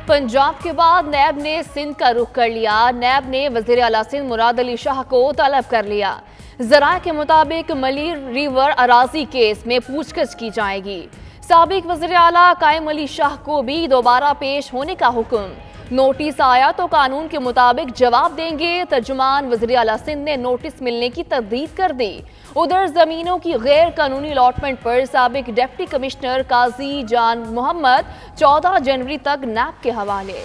पंजाब के बाद नैब ने सिंध का रुख कर लिया। नैब ने वज़ीर आला सिंध मुराद अली शाह को तलब कर लिया। ज़राए के मुताबिक मली रिवर अराजी केस में पूछताछ की जाएगी। साबिक वज़ीर आला कायम अली शाह को भी दोबारा पेश होने का हुक्म। नोटिस आया तो कानून के मुताबिक जवाब देंगे। तर्जुमान वज़ीर आला सिंध ने नोटिस मिलने की तस्दीक कर दी। उधर जमीनों की गैर कानूनी अलॉटमेंट पर साबिक डिप्टी कमिश्नर काजी जान मोहम्मद 14 जनवरी तक नैब के हवाले।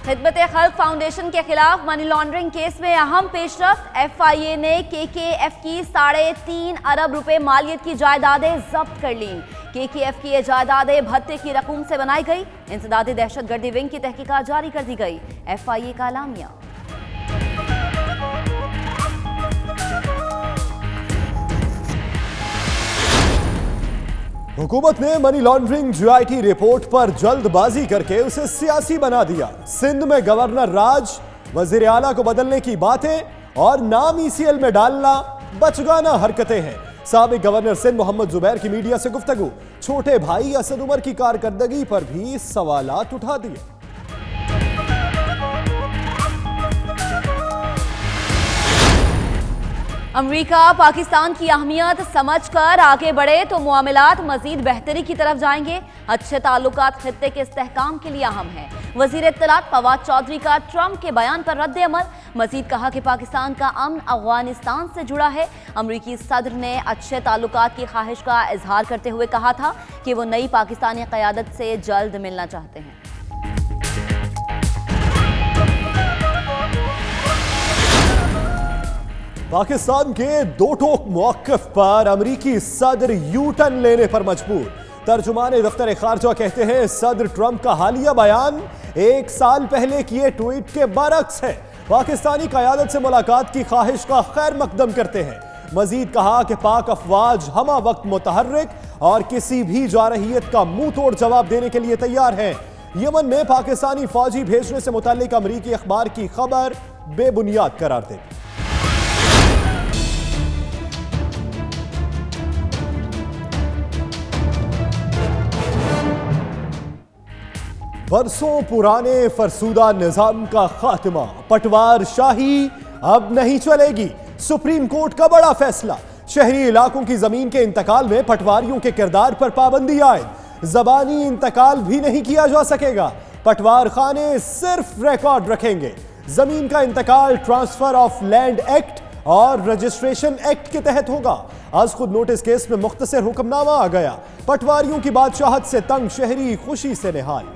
खिदमत खल्क फाउंडेशन के खिलाफ मनी लॉन्ड्रिंग केस में अहम पेशरफ्त। FIA ने KKF की 3.5 अरब रुपए मालियत की जायदादें जब्त कर ली। KKF की ये जायदादें भत्ते की रकूम से बनाई गई। इंसदादी दहशतगर्दी विंग की तहकीकात जारी कर दी गई। FIA का एलामिया। हुकूमत ने मनी लॉन्ड्रिंग GIT रिपोर्ट पर जल्दबाजी करके उसे सियासी बना दिया। सिंध में गवर्नर राज, वजीर आला को बदलने की बातें और नाम ECL में डालना बचगाना हरकतें हैं। साबिक गवर्नर सिंध मोहम्मद जुबैर की मीडिया से गुफ्तगू। छोटे भाई असद उमर की कारकर्दगी पर भी सवालात उठा दिए। अमेरिका पाकिस्तान की अहमियत समझकर आगे बढ़े तो मामलात मजीद बेहतरी की तरफ जाएंगे। अच्छे ताल्लुकात खित्ते के इस्तेहकाम के लिए अहम है। वजीर इत्तलात फवाद चौधरी का ट्रंप के बयान पर रद्द अमल। मजीद कहा कि पाकिस्तान का अमन अफगानिस्तान से जुड़ा है। अमरीकी सदर ने अच्छे ताल्लुकात की ख्वाहिश का इजहार करते हुए कहा था कि वो नई पाकिस्तानी क़यादत से जल्द मिलना चाहते हैं। पाकिस्तान के दो टोक मौक़िफ़ पर अमरीकी सदर यू-टर्न लेने पर मजबूर। तर्जुमान दफ्तर खारजा कहते हैं सदर ट्रंप का हालिया बयान 1 साल पहले किए ट्वीट के बरक्स है। पाकिस्तानी क़यादत से मुलाकात की ख्वाहिश का खैर मकदम करते हैं। मजीद कहा कि पाक अफवाज हमा वक्त मुतहर्रिक और किसी भी जारहियत का मुंह तोड़ जवाब देने के लिए तैयार हैं। यमन में पाकिस्तानी फौजी भेजने से मुताल्लिक अमरीकी अखबार की खबर बेबुनियाद करार दे। बरसों पुराने फरसूदा निजाम का खात्मा, पटवार शाही अब नहीं चलेगी। सुप्रीम कोर्ट का बड़ा फैसला। शहरी इलाकों की जमीन के इंतकाल में पटवारियों के किरदार पर पाबंदी आयद। जबानी इंतकाल भी नहीं किया जा सकेगा। पटवार खाने सिर्फ रिकॉर्ड रखेंगे। जमीन का इंतकाल ट्रांसफर ऑफ लैंड एक्ट और रजिस्ट्रेशन एक्ट के तहत होगा। आज खुद नोटिस केस में मुख्तसर हुक्मनामा आ गया। पटवारियों की बादशाहत से तंग शहरी खुशी से निहाल।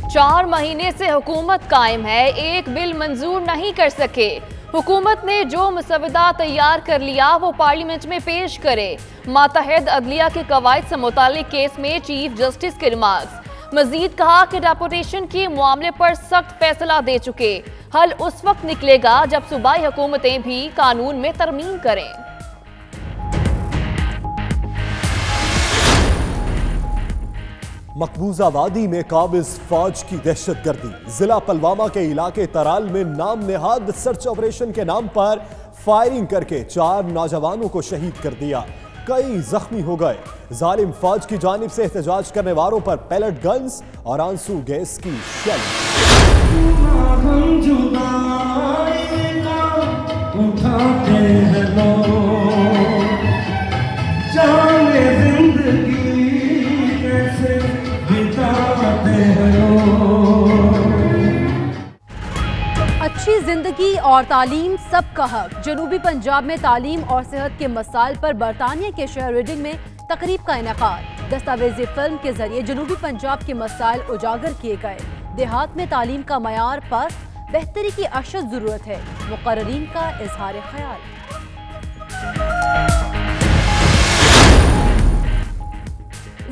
चार महीने से हुकूमत कायम है, एक बिल मंजूर नहीं कर सके। हुकूमत ने जो मसवदा तैयार कर लिया वो पार्लियामेंट में पेश करे। मातहत अदलिया के कवायद से मुतालिक केस में चीफ जस्टिस के रिमार्क्स। मजीद कहा कि डेपुटेशन के मामले पर सख्त फैसला दे चुके। हल उस वक्त निकलेगा जब सूबाई हुकूमतें भी कानून में तरमीम करें। मकबूजा वादी में काबिज फौज की दहशतगर्दी। जिला पुलवामा के इलाके तराल में नाम नेहाद सर्च ऑपरेशन के नाम पर फायरिंग करके 4 नौजवानों को शहीद कर दिया। कई जख्मी हो गए। जालिम फौज की जानिब से एहतजाज करने वालों पर पैलेट गन्स और आंसू गैस की अच्छी जिंदगी और तालीम सबका हक। जनूबी पंजाब में तालीम और सेहत के मसाइल पर बरतानिया के शहर रीडिंग में तकरीब का इनेकाद। दस्तावेजी फिल्म के जरिए जनूबी पंजाब के मसाइल उजागर किए गए। देहात में तालीम का मयार पर बेहतरी की अशद जरूरत है। मुकर्रीन का इजहार ख्याल।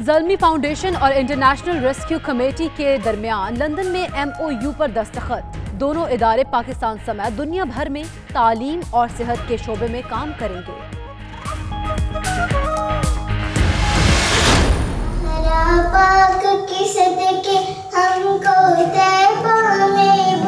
ज़ल्मी फाउंडेशन और इंटरनेशनल रेस्क्यू कमेटी के दरमियान लंदन में MOU पर दस्तखत। दोनों इदारे पाकिस्तान समेत दुनिया भर में तालीम और सेहत के शोबे में काम करेंगे। पाक की सदके हमको तैबा में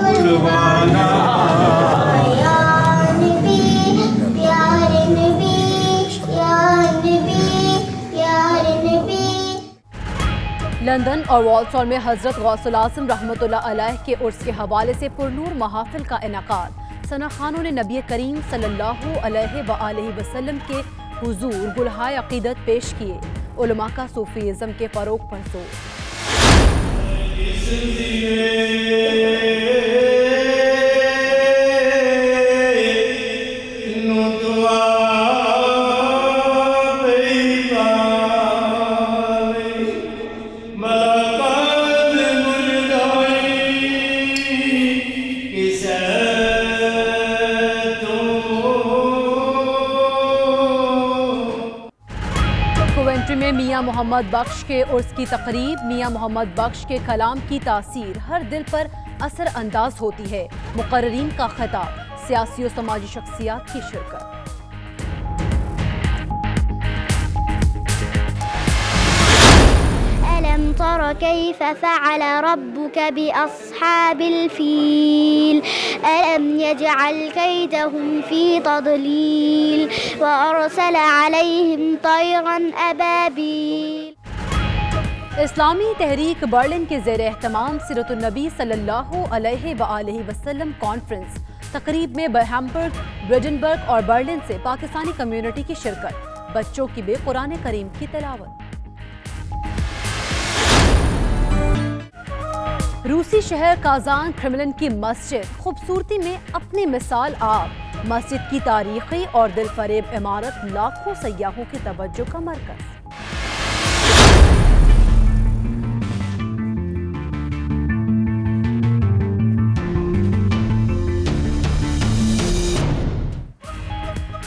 लंदन और वॉल्सॉल में हजरत गौसुल आज़म रहमतुल्लाह अलैह के उर्स के हवाले से पुरनूर महाफिल का इनेकाद। सना खानों ने नबी करीम सल्लल्लाहु अलैहि वसल्लम के हुजूर गुलहाए अकीदत पेश किए। उलमा का सूफीज़्म के फ़रोग पर जोर। में मियां मोहम्मद बख्श के उर्स की तकरीब। मियां मोहम्मद बख्श के कलाम की तासीर हर दिल पर असर अंदाज होती है। मुकर्रीन का खिताब, सियासी और समाजी शख्सियात की शिरकत। अलम तरा कैफ फ़अल रब्बुक बिअस्हाबिल फील अलम यजअल कैदहुम फी तदलील व अरसल अलैहिम तयरन अबाबील। इस्लामी तहरीक बर्लिन के ज़ेर एहतमाम सीरतुन नबी सल्लल्लाहु अलैहि वसल्लम कॉन्फ्रेंस। तकरीब में हैम्बर्ग, ब्रिडनबर्ग और बर्लिन से पाकिस्तानी कम्युनिटी की शिरकत। बच्चों की भी कुरान करीम की तिलावत। रूसी शहर काजान क्रेमलिन की मस्जिद खूबसूरती में अपनी मिसाल आप। मस्जिद की तारीखी और दिलफरेब इमारत लाखों सयाहों की तवज्जो का मरकज।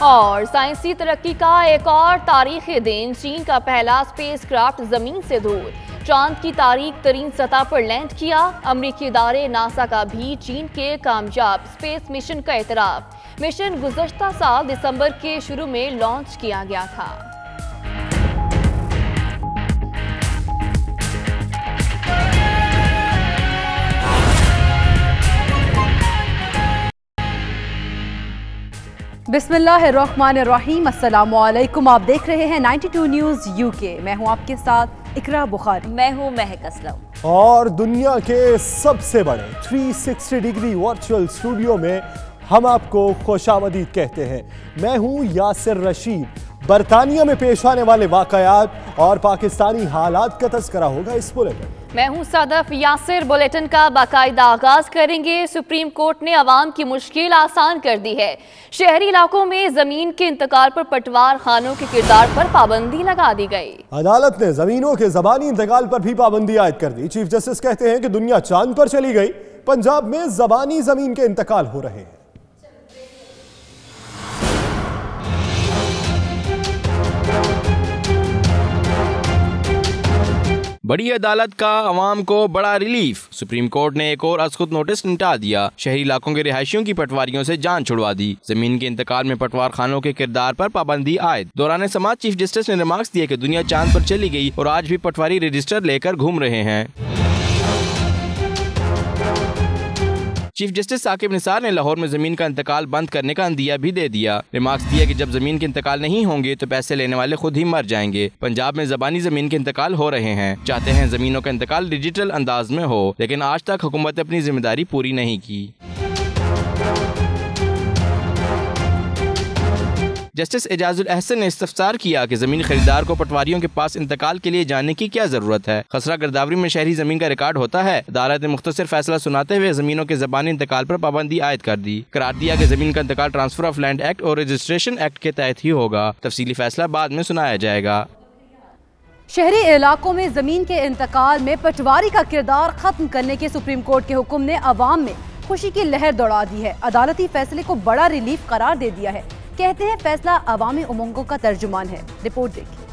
और साइंसी तरक्की का एक और तारीखी दिन। चीन का पहला स्पेसक्राफ्ट जमीन से दूर चांद की तारीख तरीन सतह पर लैंड किया। अमरीकी इदारे नासा का भी चीन के कामयाब स्पेस मिशन का एतराफ। मिशन गुज़श्ता साल दिसंबर के शुरू में लॉन्च किया गया था। बिस्मिल्लाहिर्रहमानिर्रहीम। अस्सलामुअलैकुम। आप देख रहे हैं 92 न्यूज़ यूके। मैं हूं आपके साथ इकरा बुखारी। मैं हूं महक असलम। और दुनिया के सबसे बड़े 360 डिग्री वर्चुअल स्टूडियो में हम आपको खुशामदीद कहते हैं। मैं हूं यासिर रशीद। बरतानिया में पेश आने वाले वाकयात और पाकिस्तानी हालात का तज़किरा होगा इस बुलेटिन। मैं हूं सदफ यासिर। बुलेटिन का बाकायदा आगाज करेंगे। सुप्रीम कोर्ट ने अवाम की मुश्किल आसान कर दी है। शहरी इलाकों में जमीन के इंतकाल पर पटवार खानों के किरदार पर पाबंदी लगा दी गई। अदालत ने जमीनों के ज़बानी इंतकाल पर भी पाबंदी आयद कर दी। चीफ जस्टिस कहते हैं कि दुनिया चांद पर चली गई। पंजाब में ज़बानी जमीन के इंतकाल हो रहे हैं। बड़ी अदालत का अवाम को बड़ा रिलीफ। सुप्रीम कोर्ट ने एक और अज़खुद नोटिस निपटा दिया। शहरी इलाकों के रिहायशियों की पटवारियों से जान छुड़वा दी। जमीन के इंतकाल में पटवार खानों के किरदार पर पाबंदी आयद। दौरान समाज चीफ जस्टिस ने रिमार्क्स दिए कि दुनिया चांद पर चली गई और आज भी पटवारी रजिस्टर लेकर घूम रहे हैं। चीफ जस्टिस साकिब निसार ने लाहौर में जमीन का इंतकाल बंद करने का अंदिया भी दे दिया। रिमार्क्स दिया कि जब जमीन के इंतकाल नहीं होंगे तो पैसे लेने वाले खुद ही मर जाएंगे। पंजाब में ज़बानी जमीन के इंतकाल हो रहे हैं। चाहते हैं जमीनों का इंतकाल डिजिटल अंदाज में हो, लेकिन आज तक हुकूमत ने अपनी जिम्मेदारी पूरी नहीं की। जस्टिस एजाजुल अहसन ने इस्तफसार किया कि जमीन खरीदार को पटवारियों के पास इंतकाल के लिए जाने की क्या जरूरत है। खसरा गिरदावरी में शहरी जमीन का रिकॉर्ड होता है। अदालत ने मुख्तसर फैसला सुनाते हुए जमीनों के ज़बानी इंतकाल पर पाबंदी आयद कर दी। करार दिया कि जमीन का इंतकाल ट्रांसफर ऑफ लैंड एक्ट और रजिस्ट्रेशन एक्ट के तहत ही होगा। तफसीली फैसला बाद में सुनाया जाएगा। शहरी इलाकों में जमीन के इंतकाल में पटवारी का किरदार खत्म करने के सुप्रीम कोर्ट के हुक्म ने अवाम में खुशी की लहर दौड़ा दी है। अदालती फैसले को बड़ा रिलीफ करार दे दिया है। कहते हैं फैसला अवामी उमंगों का तर्जुमान है। रिपोर्ट देखिए।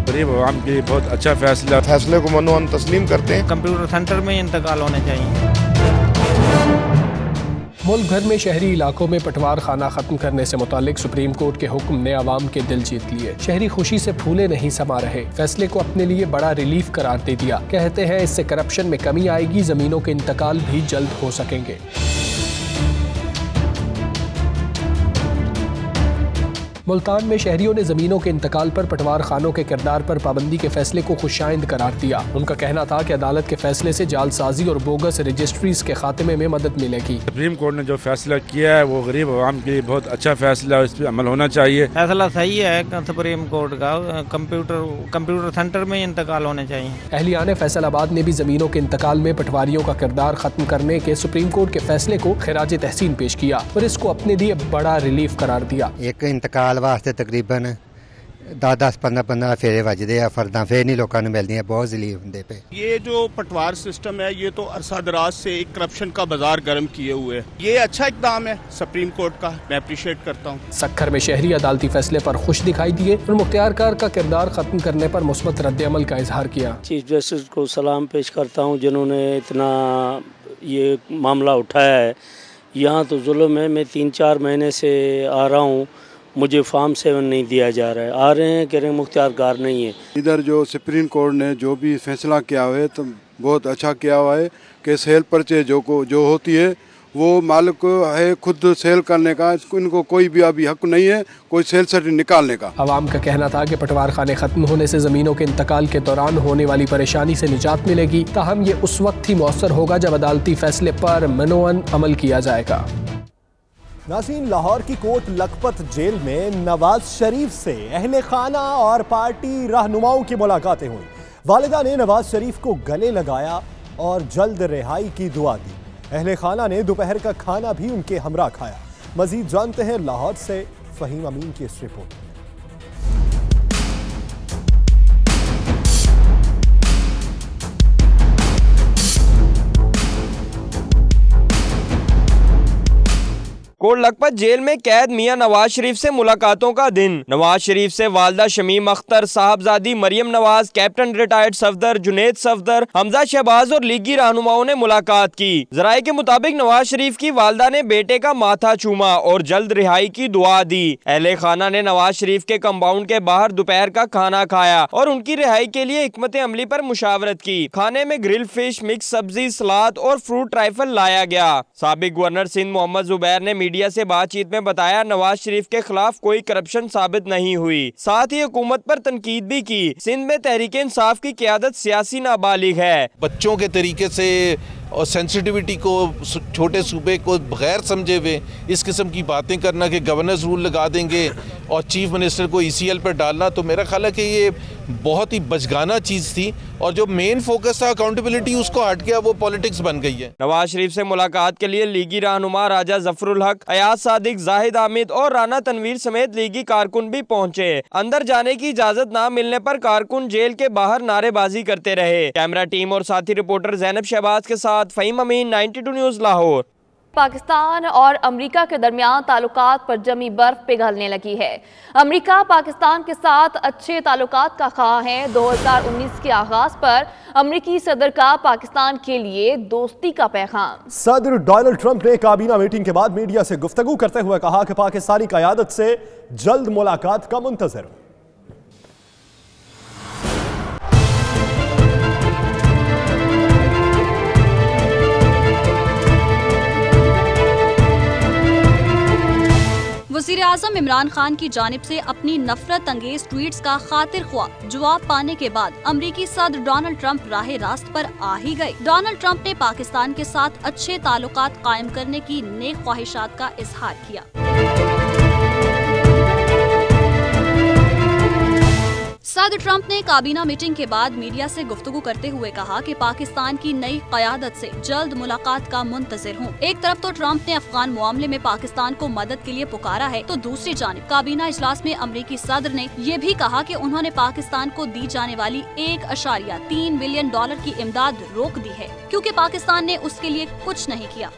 गरीब आवाम के लिए बहुत अच्छा फैसला। फैसले को मनोअन तस्लीम करते हैं। कंप्यूटर सेंटर में इंतकाल होने चाहिए। मुल्क भर में शहरी इलाकों में पटवार खाना खत्म करने से मुतालिक सुप्रीम कोर्ट के हुक्म ने आवाम के दिल जीत लिए। शहरी खुशी से फूले नहीं समा रहे। फैसले को अपने लिए बड़ा रिलीफ करार दे दिया। कहते हैं इससे करप्शन में कमी आएगी, जमीनों के इंतकाल भी जल्द हो सकेंगे। मुल्तान में शहरियों ने जमीनों के इंतकाल पर पटवार खानों के किरदार पर पाबंदी के फैसले को खुशाइंद करार दिया। उनका कहना था कि अदालत के फैसले से जालसाजी और बोगस रजिस्ट्रीज के खात्मे में मदद मिलेगी। सुप्रीम कोर्ट ने जो फैसला किया है वो गरीब आवाम के लिए बहुत अच्छा फैसला है, इस पर अमल होना चाहिए। फैसला सही है सुप्रीम कोर्ट का, कंप्यूटर सेंटर में इंतकाल होने चाहिए। अहलियान फैसलाबाद ने भी जमीनों के इंतकाल में पटवारियों का किरदार खत्म करने के सुप्रीम कोर्ट के फैसले को खिराज तहसीन पेश किया और इसको अपने लिए बड़ा रिलीफ करार दिया। एक इंतकाल वास्ते तकरीबन 10-15 फेरे वजदे आ, फर्दा फेर नहीं लोगों ने मिलती है, बहुत रिलीफ होंदे पे। ये जो पटवार सिस्टम है ये तो अरसा दराज से एक करप्शन का बाजार गर्म किए हुए है। ये अच्छा इकदाम है सुप्रीम कोर्ट का, मैं अप्रिशिएट करता हूँ। सक्खर में शहरी अदालती फैसले पर खुश दिखाई दिए और मुख्तियार कार का किरदार खत्म करने पर मुस्बत रद्द-ए-अमल का इजहार किया। चीफ जस्टिस को सलाम पेश करता हूँ जिन्होंने इतना ये मामला उठाया है। यहाँ तो जुल्म है, मैं 3-4 महीने से आ रहा हूँ, मुझे फॉर्म 7 नहीं दिया जा रहा है। आ रहे हैं, कह रहे हैं मुख्तियारकार नहीं है। इधर जो सुप्रीम कोर्ट ने जो भी फैसला किया हुआ है तो बहुत अच्छा किया हुआ है कि सेल पर्चे जो होती है वो मालिक है खुद सेल करने का, इनको कोई भी अभी हक नहीं है कोई सेल सर्टिफिकेट निकालने का। अवाम का कहना था कि पटवार खाने खत्म होने से जमीनों के इंतकाल के दौरान होने वाली परेशानी से निजात मिलेगी, ताहम ये उस वक्त ही मौसर होगा जब अदालती फैसले पर मनोअन अमल किया जाएगा। नाज़रीन, लाहौर की कोट लखपत जेल में नवाज शरीफ से अहले खाना और पार्टी रहनुमाओं की मुलाकातें हुई। वालिदा ने नवाज शरीफ को गले लगाया और जल्द रिहाई की दुआ दी। अहले खाना ने दोपहर का खाना भी उनके हमरा खाया। मजीद जानते हैं लाहौर से फहीम अमीन की इस रिपोर्ट। कोट लखपत जेल में कैद मियां नवाज शरीफ से मुलाकातों का दिन। नवाज शरीफ से वालदा शमीम अख्तर, साहबजादी मरियम नवाज, कैप्टन रिटायर्ड सफदर जुनेद सफदर, हमजा शहबाज और लीगी रहनुमाओं ने मुलाकात की। जराये के मुताबिक नवाज शरीफ की वालदा ने बेटे का माथा चूमा और जल्द रिहाई की दुआ दी। अहले खाना ने नवाज शरीफ के कंपाउंड के बाहर दोपहर का खाना खाया और उनकी रिहाई के लिए हिकमत अमली पर मुशावरत की। खाने में ग्रिल फिश, मिक्स सब्जी, सलाद और फ्रूट राइफल लाया गया। साबिक गवर्नर सिंध मोहम्मद जुबैर ने मीडिया से बातचीत में बताया नवाज शरीफ के खिलाफ कोई करप्शन साबित नहीं हुई। साथ ही हुकूमत पर तनकीद भी की। सिंध में तहरीक इंसाफ की क़यादत सियासी नाबालिग है। बच्चों के तरीके से और सेंसिटिविटी को, छोटे सूबे को बगैर समझे हुए इस किस्म की बातें करना कि गवर्नर्स रूल लगा देंगे और चीफ मिनिस्टर को ECL पर डालना, तो मेरा ख्याल है कि ये बहुत ही बचगाना चीज़ थी और जो मेन फोकस था अकाउंटेबिलिटी उसको हट गया, वो पॉलिटिक्स बन गई है। नवाज शरीफ से मुलाकात के लिए लीगी रहनुमा राजा जफरुल हक, अयाज सादिक, जाहिद आमिद और राना तनवीर समेत लीगी कारकुन भी पहुंचे। अंदर जाने की इजाजत न मिलने पर कारकुन जेल के बाहर नारेबाजी करते रहे। कैमरा टीम और साथी रिपोर्टर जैनब शहबाज के साथ फहीम अमीन, 92 न्यूज़ लाहौर। पाकिस्तान और अमेरिका के दरमियान ताल्लुकात पर जमी बर्फ पिघलने लगी है। अमेरिका पाकिस्तान के साथ अच्छे ताल्लुकात का ख्वाह है। 2019 के आगाज पर अमेरिकी सदर का पाकिस्तान के लिए दोस्ती का पैगाम। सदर डोनाल्ड ट्रंप ने काबीना मीटिंग के बाद मीडिया से गुफ्तगू करते हुए कहा कि पाकिस्तानी क़यादत से जल्द मुलाकात का मुंतज़िर। वज़ीर आज़म इमरान खान की जानिब से अपनी नफरत अंगेज ट्वीट्स का खातिर ख्वाह जवाब पाने के बाद अमरीकी सदर डोनाल्ड ट्रंप राह रास्त पर आ ही गए। डोनाल्ड ट्रंप ने पाकिस्तान के साथ अच्छे ताल्लुकात कायम करने की नेक ख्वाहिशात का इजहार किया। सदर ट्रंप ने काबीना मीटिंग के बाद मीडिया से गुफ्तगू करते हुए कहा कि पाकिस्तान की नई क़यादत से जल्द मुलाकात का मुंतज़िर हूँ। एक तरफ तो ट्रंप ने अफगान मामले में पाकिस्तान को मदद के लिए पुकारा है, तो दूसरी जानिब काबीना इजलास में अमरीकी सदर ने ये भी कहा कि उन्होंने पाकिस्तान को दी जाने वाली $1.3 बिलियन की इमदाद रोक दी है, क्योंकि पाकिस्तान ने उसके लिए कुछ नहीं किया।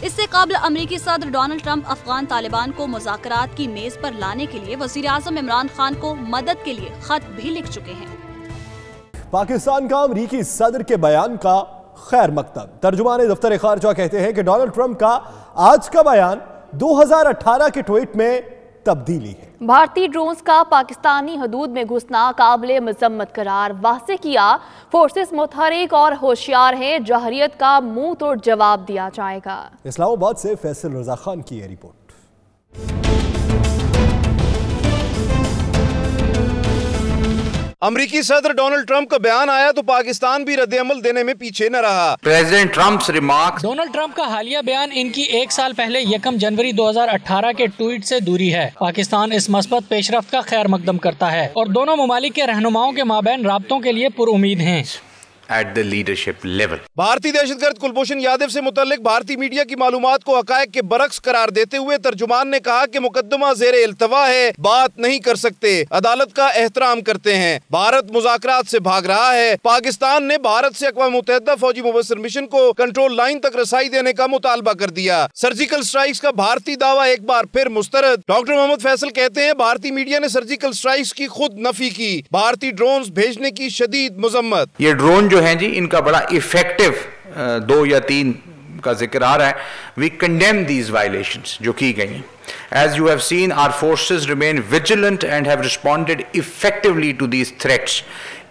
इससे कबल अमरीकी सदर डोनाल्ड ट्रंप अफगान तालिबान को मुज़ाकरात की मेज पर लाने के लिए वज़ीर आज़म इमरान खान को मदद के लिए खत भी लिख चुके हैं। पाकिस्तान का अमरीकी सदर के बयान का खैर मकतब। तर्जुमान दफ्तर खारजा कहते हैं कि डोनाल्ड ट्रंप का आज का बयान 2018 के ट्वीट में तब्दीली है। भारतीय ड्रोन्स का पाकिस्तानी हदूद में घुसना काबिल मजम्मत करार। वाज़ेह किया फोर्सेस मुतहरिक और होशियार हैं, जहरियत का मुंह तोड़ जवाब दिया जाएगा। इस्लामाबाद से फैसल रजा खान की रिपोर्ट। अमेरिकी सदर डोनाल्ड ट्रंप का बयान आया तो पाकिस्तान भी रद्द-ए-अमल देने में पीछे न रहा। President Trump's remarks. Donald Trump का हालिया बयान इनकी 1 साल पहले 1 जनवरी 2018 के ट्वीट से दूरी है। पाकिस्तान इस मस्बत पेशरफ्त का खैर मकदम करता है और दोनों ममालिक के रहनुमाओं के माबैन राब्तों के लिए पुरुमीद हैं। At the leadership level. भारतीय दहशतगर्द कुलभूषण यादव से मुतल्लिक भारतीय मीडिया की मालूमात को हकायक के बरक्स करार देते हुए तर्जुमान ने कहा कि मुकदमा जेरे इल्तवा है, बात नहीं कर सकते, अदालत का एहतराम करते हैं। भारत मुज़ाकरात से भाग रहा है। पाकिस्तान ने भारत से अक़वाम मुत्तहिदा फौजी मुबस्सिर मिशन को कंट्रोल लाइन तक रसाई देने का मुतालबा कर दिया। सर्जिकल स्ट्राइक्स का भारतीय दावा एक बार फिर मुस्तरद। डॉक्टर मोहम्मद फैसल कहते हैं भारतीय मीडिया ने सर्जिकल स्ट्राइक्स की खुद नफी की। भारतीय ड्रोन भेजने की शदीद मजम्मत। ये ड्रोन हैं जी, इनका बड़ा इफेक्टिव 2 या 3 का जिक्र आ रहा है। वी कंडेम दीज वायलेशंस जो की गई हैं। As you have seen, our forces remain vigilant and have responded effectively to these threats.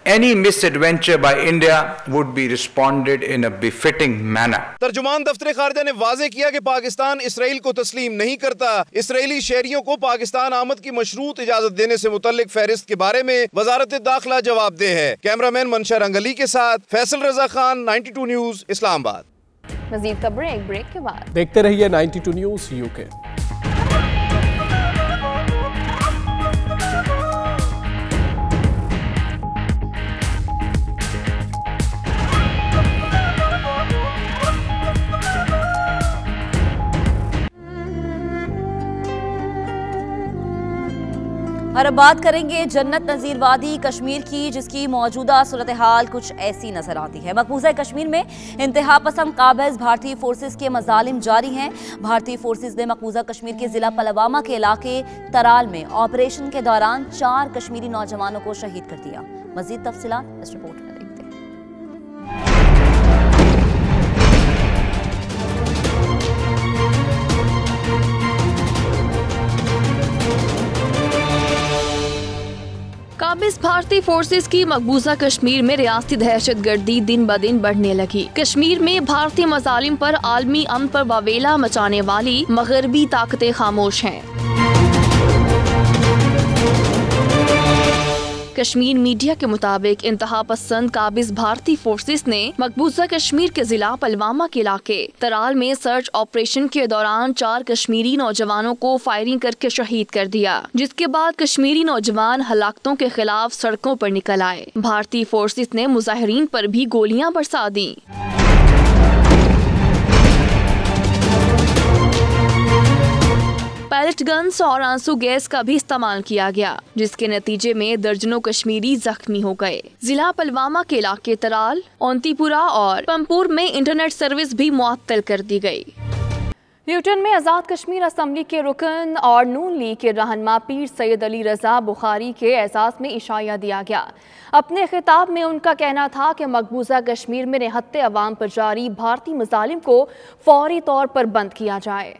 Any misadventure by India would be responded in a befitting manner. तर्जुमान दफ्तर खारजा ने वाजे किया कि पाकिस्तान इसराइल को तस्लीम नहीं करता। इसराइली शहरियों को पाकिस्तान आमद की मशरूत इजाजत देने से मुतल्लिक फहरिस्त के बारे में वजारत दाखिला जवाबदेह है। कैमरामैन मंशा रंगली के साथ फैसल रजा खान, 92 न्यूज, इस्लामाबाद। मजीद खबरें एक ब्रेक के बाद। देखते रहिए 92 न्यूज यूके। और अब बात करेंगे जन्नत नज़ीर वादी कश्मीर की, जिसकी मौजूदा सूरत हाल कुछ ऐसी नजर आती है। मकबूजा कश्मीर में इंतहा पसंद काबिज भारतीय फोर्सेस के मजालिम जारी हैं। भारतीय फोर्सेस ने मकबूजा कश्मीर के जिला पलवामा के इलाके तराल में ऑपरेशन के दौरान 4 कश्मीरी नौजवानों को शहीद कर दिया। मजीद तफसीलात इस रिपोर्ट में। काबिज भारतीय फोर्सेस की मकबूजा कश्मीर में रियासती दहशतगर्दी दिन ब दिन बढ़ने लगी। कश्मीर में भारतीय मजालिम पर आलमी अमन पर वावेला मचाने वाली मगरबी ताकतें खामोश हैं। कश्मीर मीडिया के मुताबिक इंतहा पसंद काबिज भारतीय फोर्सेस ने मकबूजा कश्मीर के जिला पलवामा के इलाके तराल में सर्च ऑपरेशन के दौरान 4 कश्मीरी नौजवानों को फायरिंग करके शहीद कर दिया, जिसके बाद कश्मीरी नौजवान हलाकतों के खिलाफ सड़कों पर निकल आए। भारतीय फोर्सेस ने मुजाहिरीन पर भी गोलियां बरसा दी। पैलेट गन्स और आंसू गैस का भी इस्तेमाल किया गया, जिसके नतीजे में दर्जनों कश्मीरी जख्मी हो गए। जिला पलवामा के इलाके तराल, औंतीपुरा और पंपुर में इंटरनेट सर्विस भी मुअत्तल कर दी गई। ल्यूटन में आज़ाद कश्मीर असम्बली के रुकन और नून लीग के रहनुमा पीर सैयद अली रजा बुखारी के एजाज़ में इशाया दिया गया। अपने खिताब में उनका कहना था कि मकबूजा कश्मीर में निहत्ते अवाम पर जारी भारतीय मजालिम को फौरी तौर पर बंद किया जाए।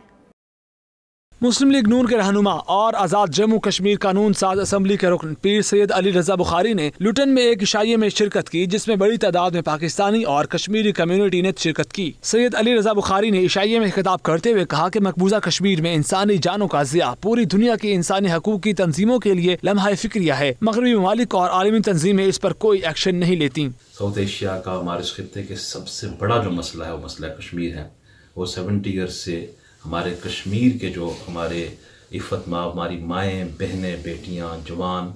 मुस्लिम लीग नून के रहनुमा और आज़ाद जम्मू कश्मीर कानून साज असम्बली के रुकन पीर सैयद अली रजा बुखारी ने लुटन में एक इशाइये में शिरकत की, जिसमें बड़ी तादाद में पाकिस्तानी और कश्मीरी कम्युनिटी ने शिरकत की। सैयद अली रजा बुखारी ने इशाइये में खिताब करते हुए कहा कि मकबूजा कश्मीर में इंसानी जानों का ज़िया पूरी दुनिया की इंसानी हकूक की तंजीमों के लिए लम्हा फिक्रिया है। मगरबी ममालिक और आलमी तंजीमें इस पर कोई एक्शन नहीं लेती। साउथ एशिया का हमारे इस खित्ते के सबसे बड़ा जो मसला है वो मसला कश्मीर है। वो 70 ईयर्स से हमारे कश्मीर के जो हमारे इफ़्फ़त माँ, हमारी माएँ, बहनें, बेटियाँ, जवान,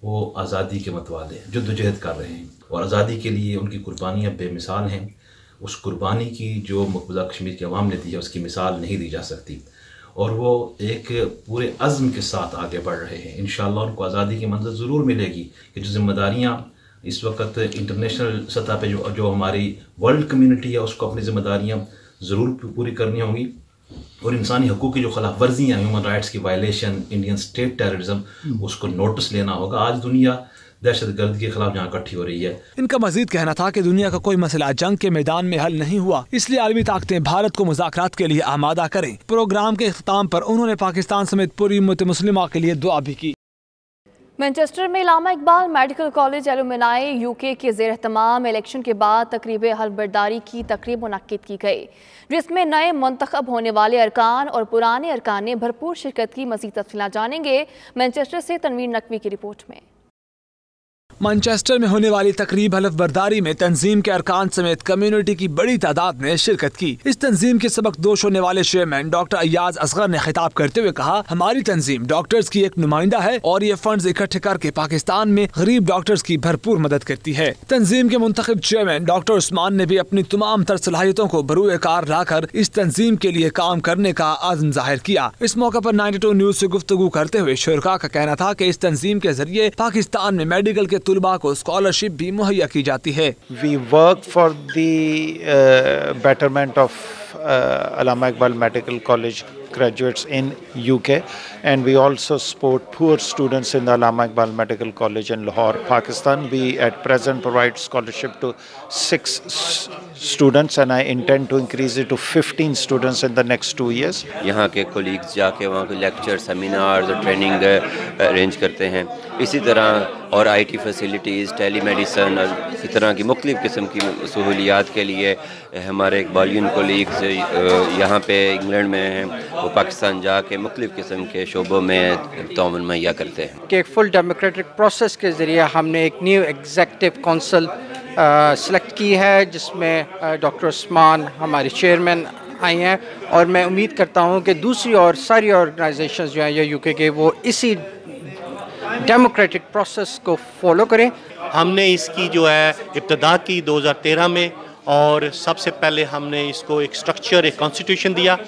वो आज़ादी के मतवाले जद्दोजहद कर रहे हैं और आज़ादी के लिए उनकी कुर्बानियाँ बेमिसाल हैं। उस कुर्बानी की जो मकबूजा कश्मीर की अवाम ने दी है उसकी मिसाल नहीं दी जा सकती और वो एक पूरे अज़्म के साथ आगे बढ़ रहे हैं। इंशाअल्लाह उनको आज़ादी की मंज़िल ज़रूर मिलेगी कि जो जिम्मेदारियाँ इस वक्त इंटरनेशनल सतह पे जो हमारी वर्ल्ड कम्युनिटी है उसको अपनी जिम्मेदारियाँ ज़रूर पूरी करनी होंगी और इंसानी हकूक़ की जो खिलाफ वर्जियाँ, ह्यूमन राइट्स की वायलेशन, इंडियन स्टेट टेररिज्म, उसको नोटिस लेना होगा। आज दुनिया दहशतगर्दी के खिलाफ जहाँ इकट्ठी हो रही है। इनका मजीद कहना था कि दुनिया का कोई मसला जंग के मैदान में हल नहीं हुआ, इसलिए आलमी ताकतें भारत को मुज़ाकरात के लिए आमादा करें। प्रोग्राम के इख्तिताम पर उन्होंने पाकिस्तान समेत पूरी उम्मत मुस्लिमा के लिए दुआ भी की। मैनचेस्टर में Allama Iqbal medical college alumni UK के ज़ेर एहतमाम इलेक्शन के बाद तकरीब हलबरदारी की तकरीब मुनक्किद की गई, जिसमें नए मुंतखब होने वाले अरकान और पुराने अरकान ने भरपूर शिरकत की। मज़ीद तफसीलात जानेंगे मैनचेस्टर से तनवीर नकवी की रिपोर्ट में। मैनचेस्टर में होने वाली तकरीब हलफ बर्दारी में तंजीम के अरकान समेत कम्युनिटी की बड़ी तादाद ने शिरकत की। इस तंजीम के सबकदोश होने वाले चेयरमैन डॉक्टर अय्याज असगर ने खिताब करते हुए कहा, हमारी तंजीम डॉक्टर्स की एक नुमाइंदा है और ये फंड्स इकट्ठे करके पाकिस्तान में गरीब डॉक्टर्स की भरपूर मदद करती है। तंजीम के मुंतखब चेयरमैन डॉक्टर उस्मान ने भी अपनी तमाम तर सलाहियतों को बरूए कार लाकर इस तंजीम के लिए काम करने का आज़म जाहिर किया। इस मौके पर 92 न्यूज से गुफ्तगू करते हुए शुरका का कहना था कि इस तंजीम के जरिए पाकिस्तान में मेडिकल के तुलबा को स्कॉलरशिप भी मुहैया की जाती है। We work for the betterment of Allama Iqbal Medical College graduates in UK, and we also support poor students in the Allama Iqbal Medical College in Lahore, Pakistan. We at present provide scholarship to 6 students and I intend to increase it to 15 students in the next 2 years. यहाँ के colleagues जाके वहाँ के lecture, seminar, training arrange करते हैं। इसी तरह और IT फैसिलिटीज़, टेलीमेडिसन और इसी तरह की मुख्तलिफ़ किस्म की सहूलियात के लिए हमारे इकबालियन कोलीग्स यहाँ पे इंग्लैंड में हैं, वो पाकिस्तान जाके मुख्तलिफ़ किस्म के शोबों में ताउन मुहैया करते हैं। कि एक फुल डेमोक्रेटिक प्रोसेस के ज़रिए हमने एक न्यू एग्जीक्यूटिव काउंसिल सेलेक्ट की है, जिसमें डॉक्टर उस्मान हमारे चेयरमैन आई हैं और मैं उम्मीद करता हूँ कि दूसरी और सारी ऑर्गेनाइजेशंस जो हैं या UK के वो इसी डेमोक्रेटिक प्रोसेस को फॉलो करें। हमने इसकी जो है इब्तिदा की 2013 में और सबसे पहले हमने इसको एक स्ट्रक्चर, एक कॉन्स्टिट्यूशन दिया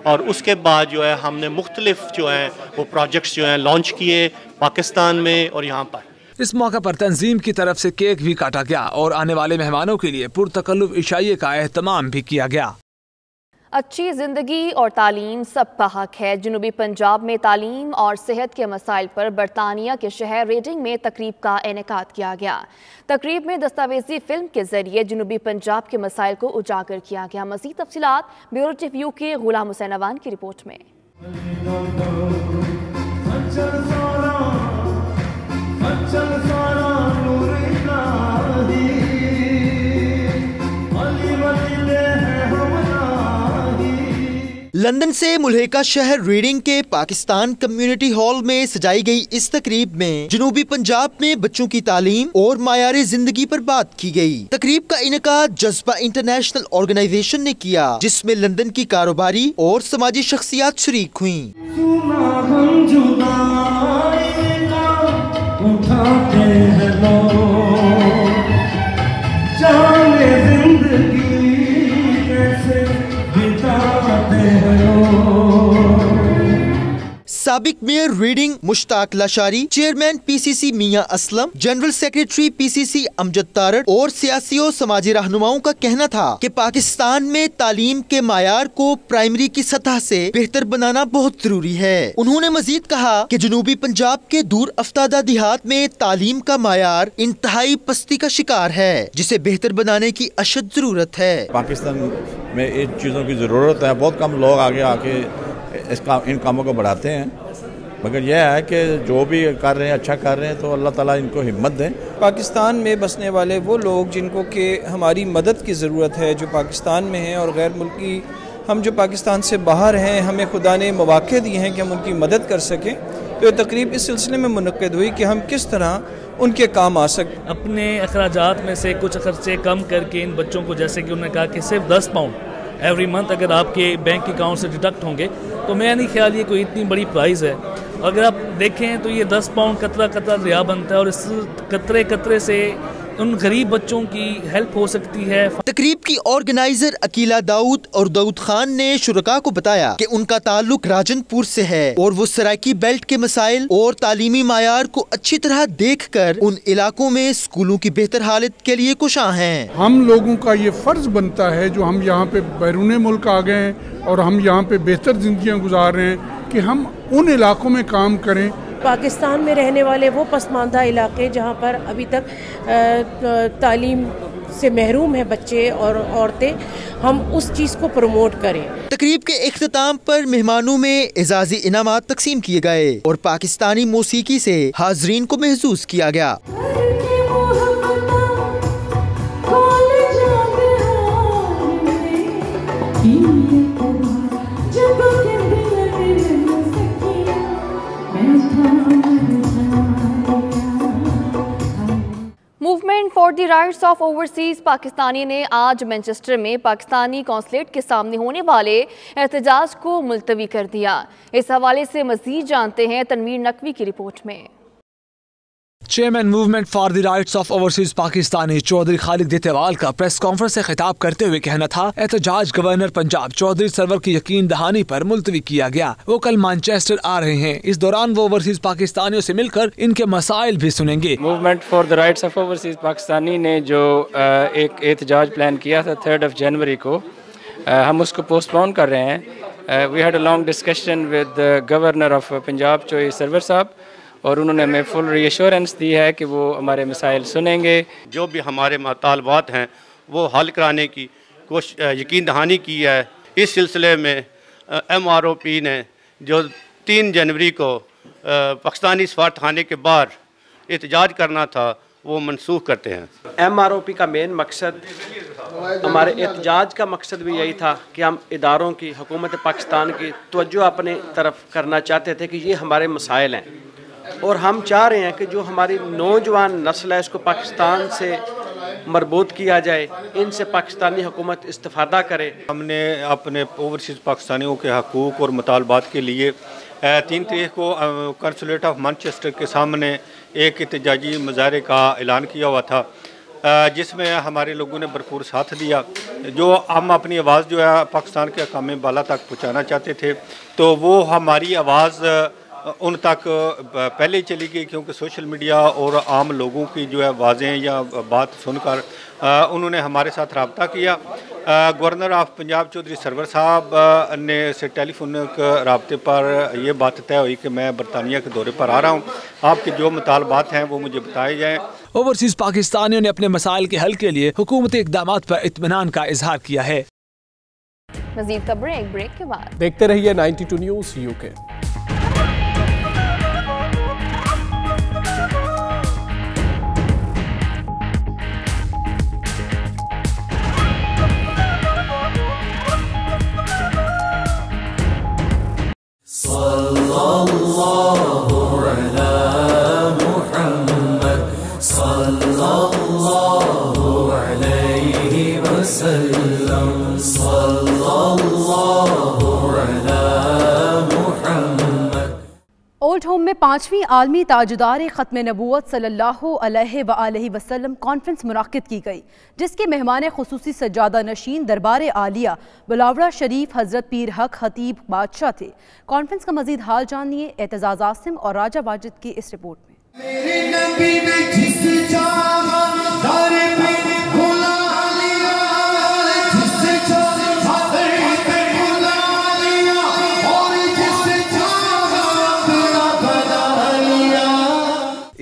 और उसके बाद जो है हमने मुख्तलिफ जो है वो प्रोजेक्ट्स जो हैं लॉन्च किए पाकिस्तान में और यहाँ पर। इस मौके पर तंजीम की तरफ से केक भी काटा गया और आने वाले मेहमानों के लिए पुरतकल्लुफ इशाइये का एहतमाम भी किया गया। अच्छी जिंदगी और तालीम सबका हक है। जनूबी पंजाब में तालीम और सेहत के मसाइल पर बरतानिया के शहर रेडिंग में तकरीब का इनेकाद किया गया। तकरीब में दस्तावेजी फिल्म के जरिए जनूबी पंजाब के मसाइल को उजागर किया गया। मज़ीद तफसीलात bureau chief UK Ghulam Hussain Awan की रिपोर्ट में। लंदन से मुल्हिका शहर रीडिंग के पाकिस्तान कम्युनिटी हॉल में सजाई गई इस तकरीब में जनूबी पंजाब में बच्चों की तालीम और मायारे जिंदगी पर बात की गई। तकरीब का इनेकाद जज्बा इंटरनेशनल ऑर्गेनाइजेशन ने किया, जिसमें लंदन की कारोबारी और समाजी शख्सियात शरीक हुई। साबिक mayor Reading Mushtaq Lashari, chairman PCC Mian Aslam, general secretary PCC Amjad Tarar और सियासी और समाजी रहनुमाओं का कहना था कि पाकिस्तान में तालीम के मायार को प्राइमरी की सतह से बेहतर बनाना बहुत जरूरी है। उन्होंने मजीद कहा कि जनूबी पंजाब के दूर अफ्तादा देहात में तालीम का मायार इंतहाई पस्ती का शिकार है, जिसे बेहतर बनाने की अशद जरूरत है। पाकिस्तान में इन चीज़ों की जरूरत है। बहुत कम लोग आगे आके इन कामों को बढ़ाते हैं, मगर यह है कि जो भी कर रहे हैं अच्छा कर रहे हैं तो अल्लाह ताला इनको हिम्मत दें। पाकिस्तान में बसने वाले वो लोग जिनको कि हमारी मदद की ज़रूरत है, जो पाकिस्तान में हैं और गैर मुल्की हम जो पाकिस्तान से बाहर हैं, हमें खुदा ने मौक़े दिए हैं कि हम उनकी मदद कर सकें। तो ये तकरीब इस सिलसिले में मुनक़्क़िद हुई कि हम किस तरह उनके काम आ सकते। अपने अखराजात में से कुछ खर्चे कम करके इन बच्चों को, जैसे कि उन्होंने कहा कि सिर्फ 10 पाउंड एवरी मंथ अगर आपके बैंक अकाउंट से डिडक्ट होंगे तो मैं नहीं ख्याल ये कोई इतनी बड़ी प्राइज़ है। अगर आप देखें तो ये 10 पाउंड कतरा कतरा दरिया बनता है और इस कतरे कतरे से उन गरीब बच्चों की हेल्प हो सकती है। तकरीब की ऑर्गेनाइजर अकीला दाऊद और दाऊद खान ने शुरका को बताया कि उनका ताल्लुक राजनपुर से है और वो सराइकी बेल्ट के मसाइल और तालीमी मायार को अच्छी तरह देखकर उन इलाकों में स्कूलों की बेहतर हालत के लिए कुशां हैं। हम लोगों का ये फर्ज बनता है जो हम यहाँ पे बैरून मुल्क आ गए हैं और हम यहाँ पे बेहतर जिंदगियाँ गुजार रहे हैं कि हम उन इलाकों में काम करें। पाकिस्तान में रहने वाले वो पसमानदा इलाके जहाँ पर अभी तक तालीम से महरूम है बच्चे और औरतें, हम उस चीज़ को प्रमोट करें। तकरीब के इख्तिताम पर मेहमानों में एजाज़ी इनामात तकसीम किए गए और पाकिस्तानी मौसीकी से हाजरीन को महसूस किया गया। The rights of overseas Pakistani ने आज मैनचेस्टर में पाकिस्तानी कौंसलेट के सामने होने वाले एहतजाज को मुलतवी कर दिया। इस हवाले से मजीद जानते हैं तनवीर नकवी की रिपोर्ट में। Chairman movement for the rights of overseas Pakistani Chaudhry Khalid Detewal का प्रेस कॉन्फ्रेंस से खिताब करते हुए कहना था, एहतजाज गवर्नर पंजाब चौधरी सरवर की यकीन दहानी पर मुलतवी किया गया। वो कल मैनचेस्टर आ रहे हैं। इस दौरान वो ओवरसीज पाकिस्तानियों से मिलकर इनके मसाइल भी सुनेंगे। Movement for the rights of overseas Pakistani ने जो एक एहतजाज प्लान किया था 3 जनवरी को, हम उसको पोस्टपोन कर रहे हैं। We had a long discussion with governor of Punjab Chaudhry Sarwar Sahab, और उन्होंने हमें फुल रीअश्योरेंस दी है कि वो हमारे मसाइल सुनेंगे। जो भी हमारे मुतालबात हैं वो हल कराने की यकीन दहानी की है। इस सिलसिले में MROP ने जो 3 जनवरी को पाकिस्तानी सफारत खाने के बाहर एहतजाज करना था वो मनसूख करते हैं। MROP का मेन मकसद, हमारे एहतजाज का मकसद भी यही था कि हम इदारों की, हुकूमत पाकिस्तान की तवज्जो अपने तरफ करना चाहते थे कि ये हमारे मसाइल हैं, और हम चाह रहे हैं कि जो हमारी नौजवान नस्ल है इसको पाकिस्तान से मरबूत किया जाए, इनसे पाकिस्तानी हुकूमत इस्तेफादा करे। हमने अपने ओवरसीज़ पाकिस्तानियों के हकूक़ और मुतालबात के लिए 3 तारीख को कौंसलेट ऑफ मैनचेस्टर के सामने एक एहतजाजी मुजाहरे का ऐलान किया हुआ था, जिसमें हमारे लोगों ने भरपूर साथ दिया। जो हम अपनी आवाज़ जो है पाकिस्तान के हकाम बाला तक पहुँचाना चाहते थे, तो वो हमारी आवाज़ उन तक पहले ही चली गई, क्योंकि सोशल मीडिया और आम लोगों की जो है आवाज़ें या बात सुनकर उन्होंने हमारे साथ रब्ता किया। गवर्नर ऑफ पंजाब चौधरी सरवर साहब ने से टेलीफोनिक रब्ते पर यह बात तय हुई कि मैं बरतानिया के दौरे पर आ रहा हूँ, आपके जो मुतालबात हैं वो मुझे बताए जाएँ। ओवरसीज पाकिस्तानियों ने अपने मसाइल के हल के लिए हुकूमती इक़दाम पर इत्मीनान का इजहार किया है। मज़ीद खबरें एक ब्रेक के बाद। देखते रहिए 92 न्यूज़ UK। ओल्ड होम में 5वीं आलमी ताजदार ख़त्म नबूवत सल्लल्लाहु अलैहि वसल्लम कॉन्फ्रेंस मुनाक़िद की गई, जिसके मेहमान खुसूसी सज्जादा नशीन दरबार आलिया बिलावड़ा शरीफ हज़रत पीर हक खतीब बादशाह थे। कॉन्फ्रेंस का मज़ीद हाल जानिए एतजाज़ आसिम और राजा वाजिद की इस रिपोर्ट में।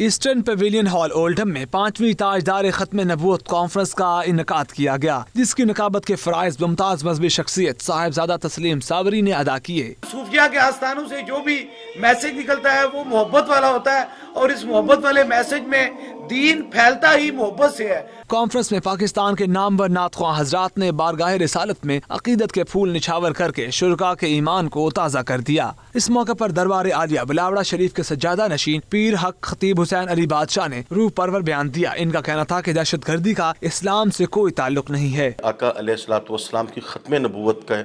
ईस्टर्न पवेलियन हॉल ओल्डहम में 5वीं ताजदार ख़त्म नबूवत कॉन्फ्रेंस का इनकाद किया गया, जिसकी नकाबत के फ़राइज़ मुमताज़ मज़हबी शख्सियत साहिबजादा तस्लीम सावरी ने अदा किए। सूफिया के आस्थानों से जो भी मैसेज निकलता है वो मोहब्बत वाला होता है, और इस मोहब्बत वाले मैसेज में दीन फैलता ही मोहब्बत से है। कॉन्फ्रेंस में पाकिस्तान के नामवर नात ख्वां हजरात ने बारगाह रिसालत में अकीदत के फूल निछावर करके शुरका के ईमान को ताज़ा कर दिया। इस मौके पर दरबार आलिया बिलावड़ा शरीफ के सज्जादा नशीन पीर हक खतीब हुसैन अली बादशाह ने रूह परवर बयान दिया। इनका कहना था कि दहशत गर्दी का इस्लाम से कोई ताल्लुक नहीं है। आका अलैहिस्सलातु वस्सलाम की ख़त्म नबूवत का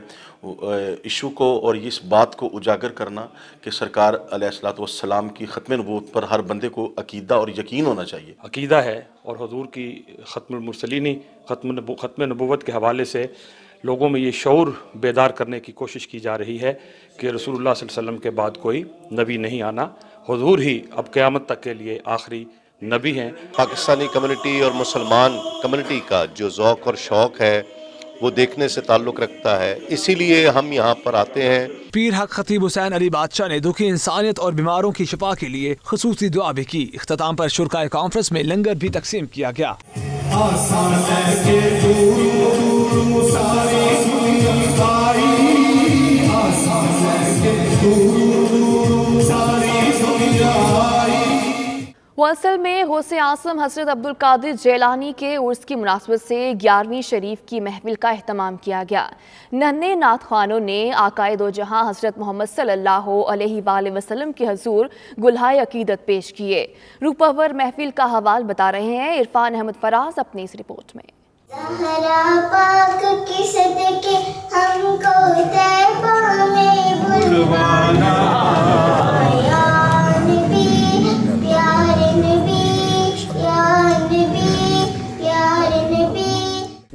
इशू को और इस बात को उजागर करना कि सरकार अलैहिस्सलातु वस्सलाम की ख़त्म नबूवत पर हर बंदे को अकीदा और यकीन होना चाहिए। अकीदा है और हुजूर की ख़त्मुल मुरसलीनी ख़त्म नबूवत के हवाले से लोगों में ये शऊर बेदार करने की कोशिश की जा रही है कि रसूलुल्लाह सल्लल्लाहु अलैहि वसल्लम के बाद कोई नबी नहीं आना, हुजूर ही अब क़यामत तक के लिए आखिरी नबी हैं। पाकिस्तानी कम्युनिटी और मुसलमान कम्युनिटी का जो ज़ौक़ और शौक़ है वो देखने से ताल्लुक़ रखता है, इसीलिए हम यहाँ पर आते हैं। पीर हक खतीब हुसैन अली बादशाह ने दुखी इंसानियत और बीमारों की शिफा के लिए खुसूसी दुआ भी की। इख्तिताम पर शुरकाए कॉन्फ्रेंस में लंगर भी तकसीम किया गया। वलसल में गौसे आज़म हज़रत अब्दुल कादिर जेलानी के उर्स की मुनासबत से 11वीं शरीफ की महफिल का एहतमाम किया गया। नन्हे नात खानों ने आकाए दो जहां हज़रत मोहम्मद सल्लल्लाहु अलैहि वसल्लम के हजूर गुल्हाए अकीदत पेश किए। रूपवर महफिल का हवाल बता रहे हैं इरफान अहमद फराज अपनी इस रिपोर्ट में।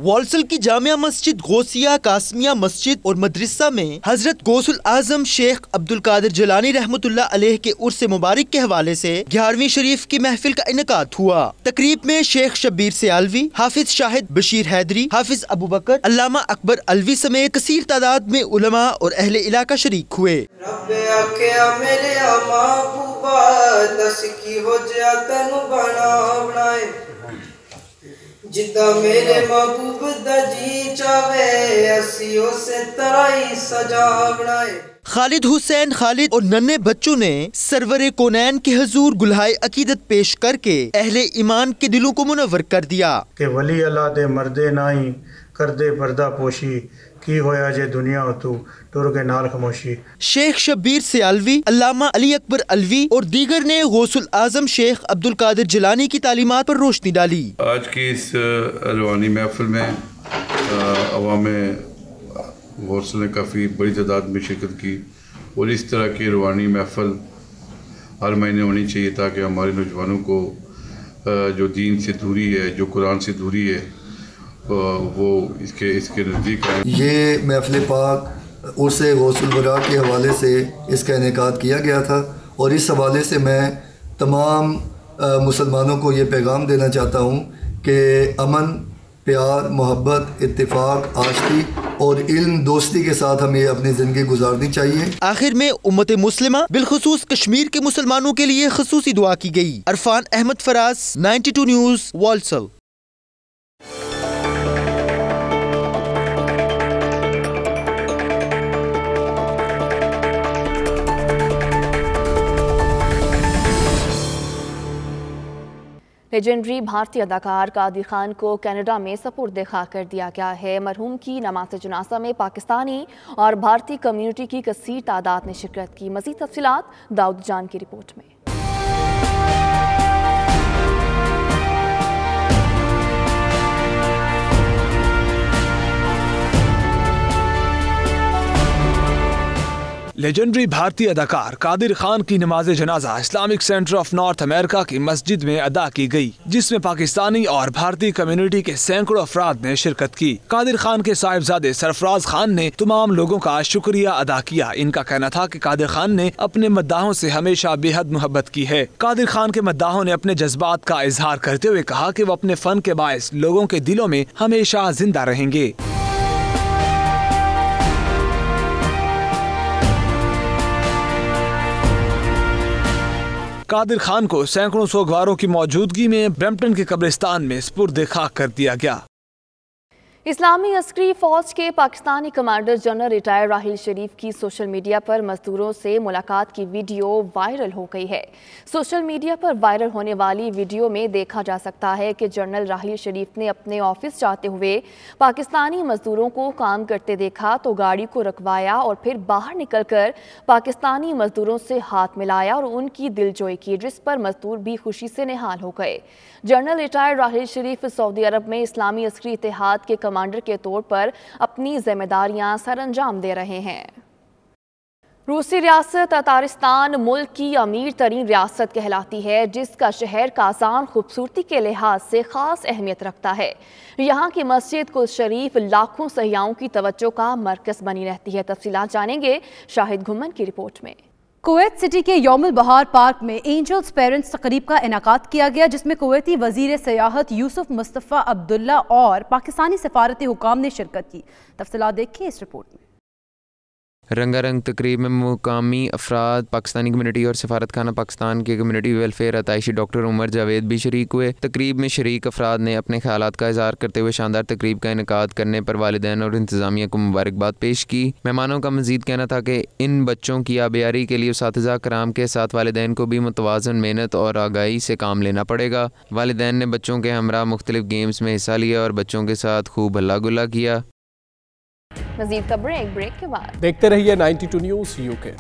वॉल्सल की जामिया मस्जिद, गौसिया, कासमिया मस्जिद और मदरसा में हजरत गौसुल आजम शेख अब्दुल कादिर जिलानी रहमतुल्लाह अलैह के उर्स मुबारक के हवाले से 11वीं शरीफ की महफिल का इनेकाद हुआ। तकरीब में शेख शब्बीर सियालवी, हाफिज शाहिद बशीर हैदरी, हाफिज अबू बकर, अल्लामा अकबर अलवी समेत कसीर तादाद में उलमा और अहले इलाका शरीक हुए। जिदा मेरे महबूब दा जी चावे असी उसे तराई सजा बनाए। खालिद हुसैन खालिद और नन्हे बच्चों ने सरवरे कोनैन के हजूर गुल्हाए अकीदत पेश करके अहले ईमान के दिलों को मुनव्वर कर दिया कि वली अल्लाह दे मर्दे नाई कर दे पर्दा पोशी की होया जे दुनिया तू टुर के नाल खमोशी। शेख शब्बीर सियालवी, अल्लामा अली अकबर अलवी और दीगर ने गौसुल आजम शेख अब्दुल कादिर जिलानी की तालीमात पर रोशनी डाली। आज की इस रूहानी महफिल में अवाम गौसल ने काफ़ी बड़ी तादाद में शिरकत की और इस तरह की रूहानी महफिल हर महीने होनी चाहिए ताकि हमारे नौजवानों को जो दीन से दूरी है, जो कुरान से दूरी है, वो इसके नज़दीक आए। ये महफिल पाक उर्से गौसुल बरा के हवाले से इसका इनेकाद किया गया था और इस हवाले से मैं तमाम मुसलमानों को ये पैगाम देना चाहता हूँ कि अमन, प्यार, मोहब्बत, इत्तेफाक, आशिकी और इल्म, दोस्ती के साथ हमें अपनी ज़िंदगी गुजारनी चाहिए। आखिर में उम्मत मुस्लिमा बिलखुसूस कश्मीर के मुसलमानों के लिए खसूसी दुआ की गई। इरफान अहमद फराज, 92 न्यूज़, वॉल्सल। लेजेंडरी भारतीय अदाकार कादिर खान को कनाडा में सपुर्द खाक कर दिया गया है। मरहूम की नमाज़ जनाजा में पाकिस्तानी और भारतीय कम्युनिटी की कसीर तादाद ने शिरकत की। मज़ीद तफसीलात दाऊद जान की रिपोर्ट में। लेजेंडरी भारतीय अदाकार कादिर खान की नमाज जनाजा Islamic centre of north America की मस्जिद में अदा की गई, जिसमें पाकिस्तानी और भारतीय कम्युनिटी के सैकड़ों अफराद ने शिरकत की। कादिर खान के साहिबजादे सरफराज खान ने तमाम लोगों का शुक्रिया अदा किया। इनका कहना था कि कादिर खान ने अपने मद्दाहों से हमेशा बेहद मोहब्बत की है। कादिर खान के मद्दाहों ने अपने जज्बात का इजहार करते हुए कहा कि वो अपने फन के बायस लोगों के दिलों में हमेशा जिंदा रहेंगे। कादिर खान को सैकड़ों सोगवारों की मौजूदगी में ब्रैम्पटन के कब्रिस्तान में सुपुर्द खाक कर दिया गया। इस्लामी अस्करी फौज के Pakistani commander general retire Raheel Sharif की सोशल मीडिया पर मजदूरों से मुलाकात की वीडियो वायरल हो गई है। सोशल मीडिया पर वायरल होने वाली वीडियो में देखा जा सकता है कि जनरल राहिल शरीफ ने अपने ऑफिस जाते हुए पाकिस्तानी मजदूरों को काम करते देखा तो गाड़ी को रखवाया और फिर बाहर निकलकर पाकिस्तानी मजदूरों से हाथ मिलाया और उनकी दिलजोई की, जिस पर मजदूर भी खुशी से निहाल हो गए। जनरल रिटायर राहिल शरीफ सऊदी अरब में इस्लामी अस्करी इत्तेहाद के कमांडर के तौर पर अपनी जिम्मेदारियां सरअंजाम दे रहे हैं। रूसी रियासत ततारिस्तान मुल्क की अमीर तरीन रियासत कहलाती है, जिसका शहर काजान खूबसूरती के लिहाज से खास अहमियत रखता है। यहाँ की मस्जिद कुल शरीफ लाखों सयाहों की तवज्जो का मरकज बनी रहती है। तफसीलात जानेंगे शाहिद घुमन की रिपोर्ट में। कुवैत सिटी के यौमुल बहार पार्क में एंजल्स पेरेंट्स तकरीब का इनेकाद किया गया, जिसमें कुवैती वजीर सयाहत यूसुफ मुस्तफ़ा अब्दुल्ला और पाकिस्तानी सफारती हुकाम ने शिरकत की। तफसीलात देखिए इस रिपोर्ट में। रंगारंग तकरीब में मुकामी अफराद, पाकिस्तानी कम्युनिटी और सफारत खाना पाकिस्तान के community welfare attache doctor Umar Javed भी शरीक हुए। तकरीब में शरीक अफराद ने अपने ख्यालात का इज़हार करते हुए शानदार तकरीब का इनेकाद करने पर वालिदैन और इंतज़ामिया को मुबारकबाद पेश की। मेहमानों का मज़ीद कहना था कि इन बच्चों की आबियारी के लिए उसातिज़ा कराम के साथ वालिदैन को भी मुतवाज़न मेहनत और आगाही से काम लेना पड़ेगा। वालिदैन ने बच्चों के हमरा मुख्तलिफ गेम्स में हिस्सा लिया और बच्चों के साथ खूब हल्ला गुल्ला किया। मज़ीद खबरें ब्रेक के बाद। देखते रहिए 92 news UK।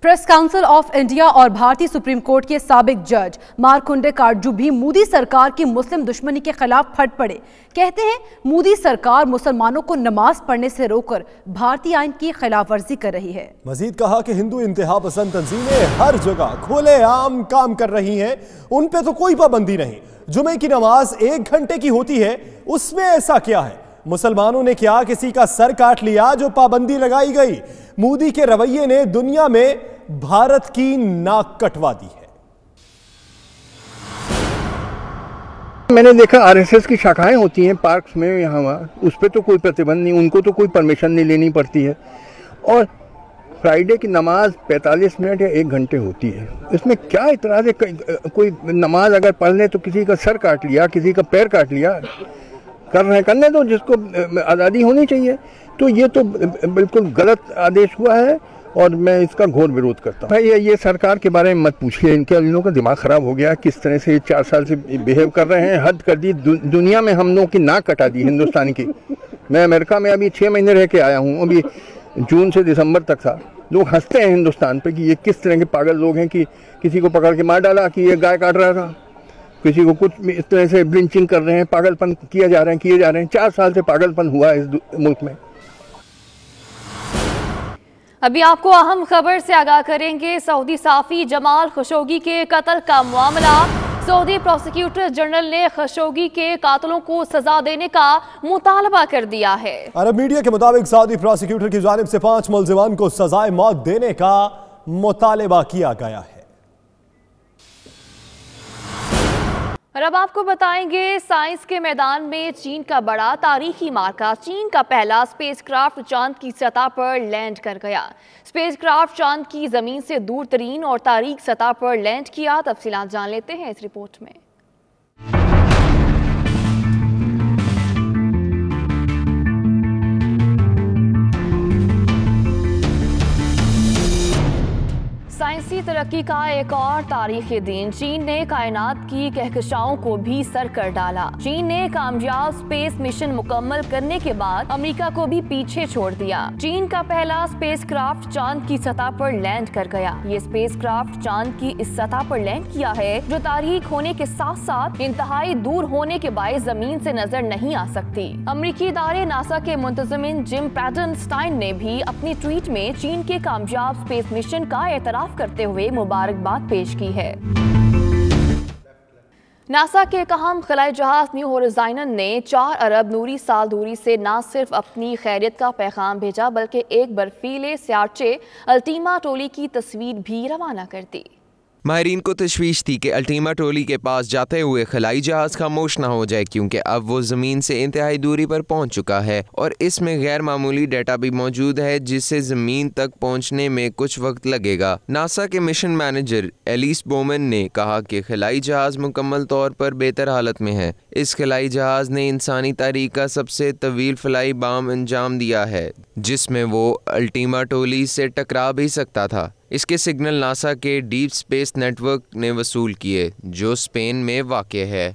Press council of India और भारतीय सुप्रीम कोर्ट के साबिक जज मार्कंडे काटजू भी मोदी सरकार की मुस्लिम दुश्मनी के खिलाफ फट पड़े। कहते हैं मोदी सरकार मुसलमानों को नमाज पढ़ने से रोककर भारतीय आइन की खिलाफ वर्जी कर रही है। मजीद कहा कि हिंदू इंतहा पसंद तंजीमें हर जगह खुलेआम काम कर रही हैं, उन पे तो कोई पाबंदी नहीं। जुमे की नमाज 1 घंटे की होती है, उसमें ऐसा क्या है? मुसलमानों ने क्या किसी का सर काट लिया जो पाबंदी लगाई गई? मोदी के रवैये ने दुनिया में भारत की नाक कटवा दी है। मैंने देखा आरएसएस की शाखाएं होती हैं पार्क्स में, यहाँ वहाँ, उस पर तो कोई प्रतिबंध नहीं, उनको तो कोई परमिशन नहीं लेनी पड़ती है। और फ्राइडे की नमाज 45 मिनट या 1 घंटे होती है, इसमें क्या इतराज है? कोई नमाज अगर पढ़ ले तो किसी का सर काट लिया, किसी का पैर काट लिया, कर रहे करने दो, जिसको आज़ादी होनी चाहिए। तो ये तो बिल्कुल गलत आदेश हुआ है और मैं इसका घोर विरोध करता हूँ। भाई ये सरकार के बारे में मत पूछिए, इनके इन लोगों का दिमाग ख़राब हो गया। किस तरह से 4 साल से बिहेव कर रहे हैं, हद कर दी। दुनिया में हम लोगों की नाक कटा दी हिंदुस्तानी की। मैं अमेरिका में अभी 6 महीने रह के आया हूँ, अभी जून से दिसंबर तक था। लोग हंसते हैं हिंदुस्तान पर कि ये किस तरह के पागल लोग हैं कि किसी को पकड़ के मार डाला कि ये गाय काट रहा था, किसी को कुछ इस तरह से ब्लिंचिंग कर रहे हैं, पागलपन किए जा रहे हैं। 4 साल से पागलपन हुआ है इस मुल्क में। अभी आपको अहम खबर से आगाह करेंगे। सऊदी साफी जमाल खशोगी के कत्ल का मामला, सऊदी प्रोसिक्यूटर जनरल ने खशोगी के कातलों को सजा देने का मुतालबा कर दिया है। अरब मीडिया के मुताबिक सऊदी प्रोसिक्यूटर की जानिब से 5 मुल्जिमान को सजाए मौत देने का मुतालबा किया गया है। और अब आपको बताएंगे साइंस के मैदान में चीन का बड़ा तारीखी मार्का। चीन का पहला स्पेसक्राफ्ट चांद की सतह पर लैंड कर गया। स्पेसक्राफ्ट चांद की जमीन से दूर तरीन और तारीख सतह पर लैंड किया। तफसीलात जान लेते हैं इस रिपोर्ट में। साइंसी तरक्की का एक और तारीखी दिन, चीन ने कायनात की कहकशाओं को भी सर कर डाला। चीन ने कामयाब स्पेस मिशन मुकम्मल करने के बाद अमेरिका को भी पीछे छोड़ दिया। चीन का पहला स्पेसक्राफ्ट चांद की सतह पर लैंड कर गया। ये स्पेसक्राफ्ट चांद की इस सतह पर लैंड किया है जो तारीख होने के साथ साथ इंतहाई दूर होने के बायस जमीन से नजर नहीं आ सकती। अमेरिकी इदारे नासा के मुंतजमिन जिम पैटनस्टाइन ने भी अपनी ट्वीट में चीन के कामयाब स्पेस मिशन का एतराफ करते हुए मुबारकबाद पेश की है। नासा के एक अहम खलाई जहाज न्यू होराइजन ने 4 अरब नूरी साल दूरी से न सिर्फ अपनी खैरियत का पैगाम भेजा बल्कि एक बर्फीले स्याचे अल्टीमा टोली की तस्वीर भी रवाना कर दी। माहिरीन को तशवीश थी कि अल्टीमा टोली के पास जाते हुए खलाई जहाज खामोश न हो जाए क्योंकि अब वो ज़मीन से इंतहाई दूरी पर पहुंच चुका है और इसमें गैर मामूली डेटा भी मौजूद है जिससे ज़मीन तक पहुंचने में कुछ वक्त लगेगा। नासा के मिशन मैनेजर एलिस बोमन ने कहा कि खलाई जहाज मुकम्मल तौर पर बेहतर हालत में है। इस खलाई जहाज ने इंसानी तारीख का सबसे तवील फलाई बाम अंजाम दिया है जिसमें वो अल्टीमा टोली से टकरा भी सकता था। इसके सिग्नल नासा के डीप स्पेस नेटवर्क ने वसूल किए जो स्पेन में वाक़ है।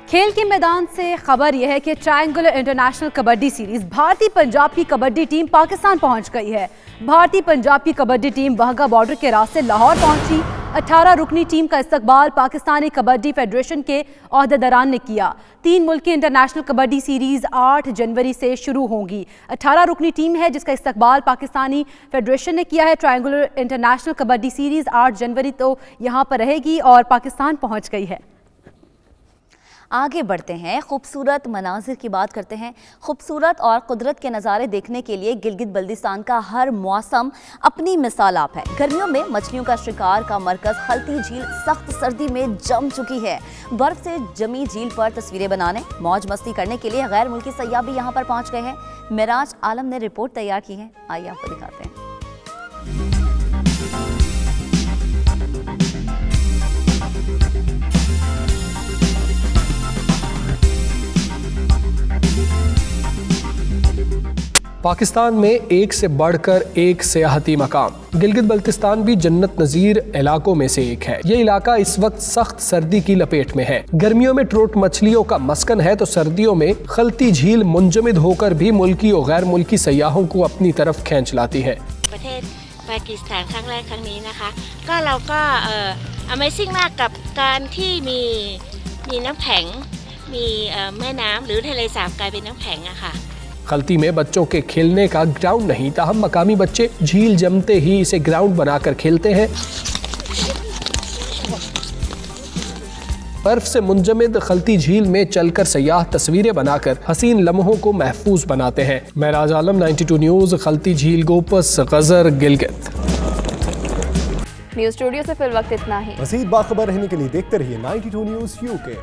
खेल के मैदान से खबर यह है कि ट्रायंगुलर इंटरनेशनल कबड्डी सीरीज भारतीय पंजाब की कबड्डी टीम पाकिस्तान पहुंच गई है। भारतीय पंजाब की कबड्डी टीम वाघा बॉर्डर के रास्ते लाहौर पहुंची। 18 रुकनी टीम का इस्तकबाल पाकिस्तानी कबड्डी फेडरेशन के ओहदेदारान ने किया। 3 मुल्की इंटरनेशनल कबड्डी सीरीज 8 जनवरी से शुरू होंगी। 18 रुकनी टीम है जिसका इस्तकबाल पाकिस्तानी फेडरेशन ने किया है। ट्रायंगुलर इंटरनेशनल कबड्डी सीरीज 8 जनवरी तो यहाँ पर रहेगी और पाकिस्तान पहुँच गई है। आगे बढ़ते हैं, खूबसूरत मनाजिर की बात करते हैं। खूबसूरत और कुदरत के नज़ारे देखने के लिए गिलगित बल्तिस्तान का हर मौसम अपनी मिसाल आप है। गर्मियों में मछलियों का शिकार का मरकज़ खलती झील सख्त सर्दी में जम चुकी है। बर्फ से जमी झील पर तस्वीरें बनाने, मौज मस्ती करने के लिए गैर मुल्की सयाह भी यहाँ पर पहुँच गए हैं। मेराज आलम ने रिपोर्ट तैयार की है, आइए आपको दिखाते हैं। पाकिस्तान में एक से बढ़कर एक सियाहती मकाम, गिलगित बल्तिस्तान भी जन्नत नज़ीर इलाकों में से एक है। ये इलाका इस वक्त सख्त सर्दी की लपेट में है। गर्मियों में ट्रोट मछलियों का मस्कन है तो सर्दियों में खलती झील मुंजमद होकर भी मुल्की और गैर मुल्की सयाहों को अपनी तरफ खींच लाती है। पाकिस्तान ครั้งแรกครั้งนี้นะคะก็เราก็ Amazing มากกับการที่มีน้ำแข็งมีแม่น้ำหรือทะเลสาบกลายเป็นน้ำแข็งอะค่ะ खलती में बच्चों के खेलने का ग्राउंड नहीं था, हम मकामी बच्चे झील जमते ही इसे ग्राउंड बनाकर खेलते हैं। बर्फ से मुंजमद खलती झील में चलकर सयाह तस्वीरें बनाकर हसीन लम्हों को महफूज बनाते हैं। मेराज आलम, 92 न्यूज़, खलती झील, गोपस, गजर, गिलगित। न्यूज़ स्टूडियो से फिर वक्त इतना ही। मज़ीद बाखबर रहने के लिए देखते रहिए 92 न्यूज़ UK।